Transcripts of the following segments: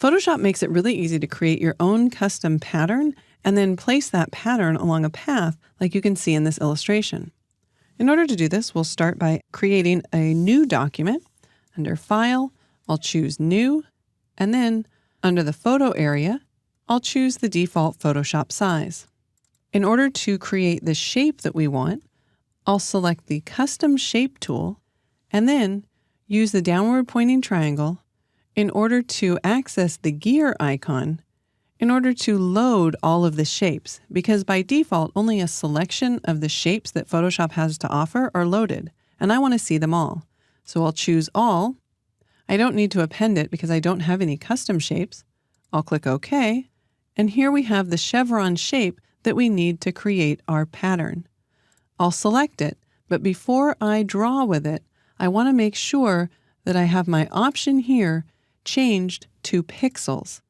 Photoshop makes it really easy to create your own custom pattern and then place that pattern along a path like you can see in this illustration. In order to do this, we'll start by creating a new document. Under File, I'll choose New, and then under the Photo area, I'll choose the default Photoshop size. In order to create the shape that we want, I'll select the Custom Shape tool and then use the downward pointing triangle in order to access the gear icon in order to load all of the shapes, because by default, only a selection of the shapes that Photoshop has to offer are loaded, and I want to see them all. So I'll choose All. I don't need to append it because I don't have any custom shapes. I'll click OK, and here we have the chevron shape that we need to create our pattern. I'll select it, but before I draw with it, I want to make sure that I have my option here changed to pixels.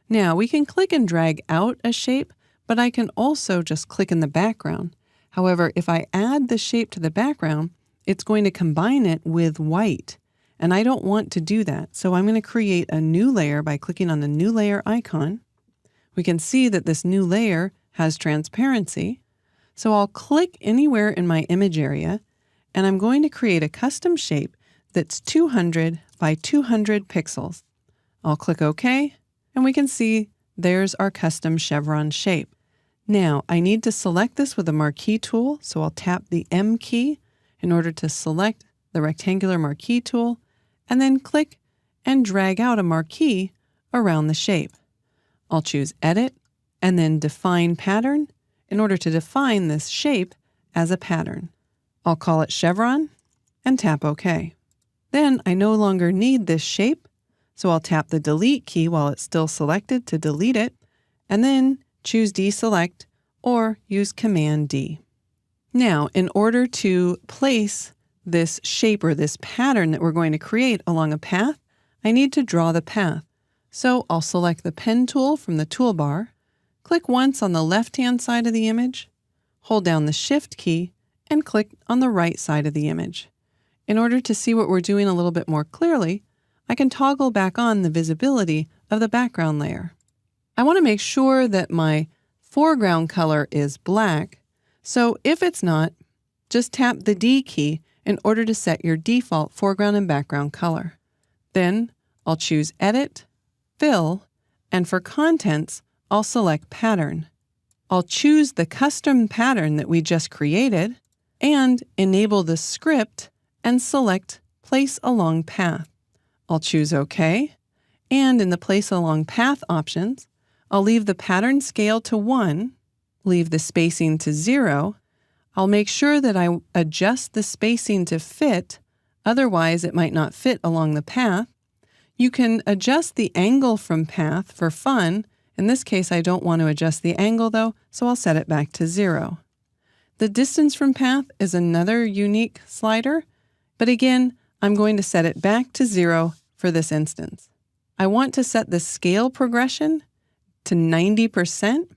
Now we can click and drag out a shape, but I can also just click in the background. However, if I add the shape to the background, it's going to combine it with white, and I don't want to do that. So I'm going to create a new layer by clicking on the new layer icon. We can see that this new layer has transparency. So I'll click anywhere in my image area, and I'm going to create a custom shape that's 200 by 200 pixels. I'll click OK, and we can see there's our custom chevron shape. Now, I need to select this with the marquee tool, so I'll tap the M key in order to select the rectangular marquee tool, and then click and drag out a marquee around the shape. I'll choose Edit, and then Define Pattern in order to define this shape as a pattern. I'll call it Chevron, and tap OK. Then I no longer need this shape, so I'll tap the Delete key while it's still selected to delete it, and then choose Deselect or use Command D. Now, in order to place this shape or this pattern that we're going to create along a path, I need to draw the path. So I'll select the Pen tool from the toolbar, click once on the left-hand side of the image, hold down the Shift key, and click on the right side of the image. In order to see what we're doing a little bit more clearly, I can toggle back on the visibility of the background layer. I want to make sure that my foreground color is black, so if it's not, just tap the D key in order to set your default foreground and background color. Then I'll choose Edit, Fill, and for Contents, I'll select Pattern. I'll choose the custom pattern that we just created and enable the script and select Place Along Path. I'll choose OK, and in the Place Along Path options, I'll leave the pattern scale to 1, leave the spacing to 0. I'll make sure that I adjust the spacing to fit, otherwise it might not fit along the path. You can adjust the angle from path for fun. In this case, I don't want to adjust the angle though, so I'll set it back to 0. The distance from path is another unique slider, but again, I'm going to set it back to 0 for this instance. I want to set the scale progression to 90%.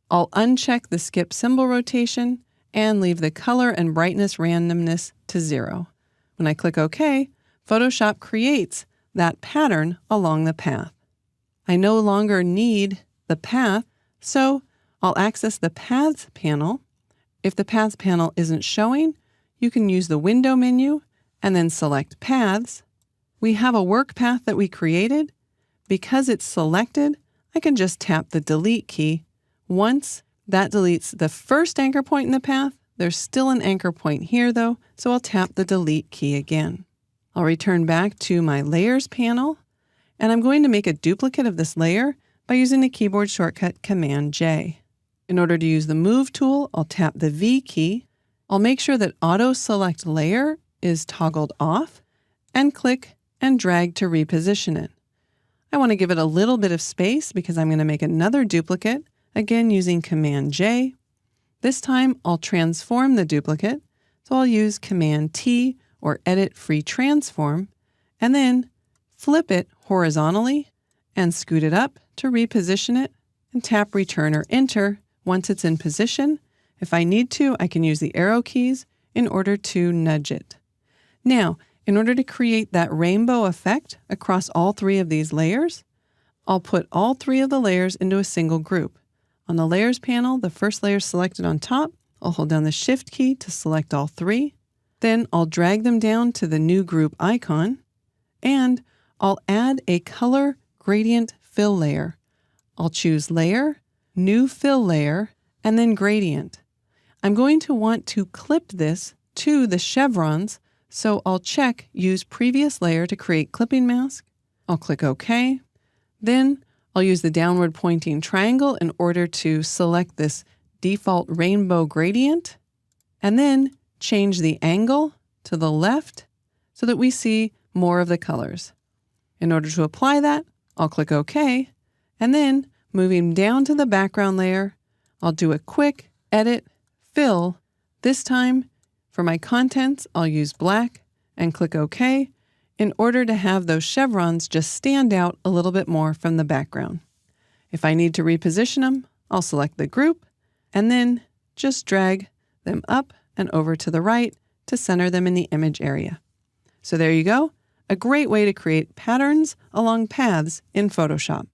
I'll uncheck the skip symbol rotation and leave the color and brightness randomness to 0. When I click OK, Photoshop creates that pattern along the path. I no longer need the path, so I'll access the Paths panel. If the Paths panel isn't showing, you can use the Window menu and then select Paths. We have a work path that we created. Because it's selected, I can just tap the Delete key. Once that deletes the first anchor point in the path, there's still an anchor point here though, so I'll tap the Delete key again. I'll return back to my Layers panel, and I'm going to make a duplicate of this layer by using the keyboard shortcut Command J. In order to use the Move tool, I'll tap the V key. I'll make sure that Auto Select Layer is toggled off, and click and drag to reposition it. I want to give it a little bit of space because I'm going to make another duplicate, again using Command J. This time I'll transform the duplicate, so I'll use Command T or Edit Free Transform, and then flip it horizontally and scoot it up to reposition it, and tap Return or Enter once it's in position. If I need to, I can use the arrow keys in order to nudge it. Now, in order to create that rainbow effect across all three of these layers, I'll put all 3 of the layers into a single group. On the Layers panel, the first layer is selected on top. I'll hold down the Shift key to select all 3. Then I'll drag them down to the new group icon, and I'll add a color gradient fill layer. I'll choose Layer, New Fill Layer, and then Gradient. I'm going to want to clip this to the chevrons, so I'll check Use Previous Layer to create clipping mask. I'll click OK. Then I'll use the downward pointing triangle in order to select this default rainbow gradient, and then change the angle to the left so that we see more of the colors. In order to apply that, I'll click OK, and then moving down to the background layer, I'll do a quick Edit, Fill. This time, for my contents, I'll use black and click OK in order to have those chevrons just stand out a little bit more from the background. If I need to reposition them, I'll select the group and then just drag them up and over to the right to center them in the image area. So there you go, a great way to create patterns along paths in Photoshop.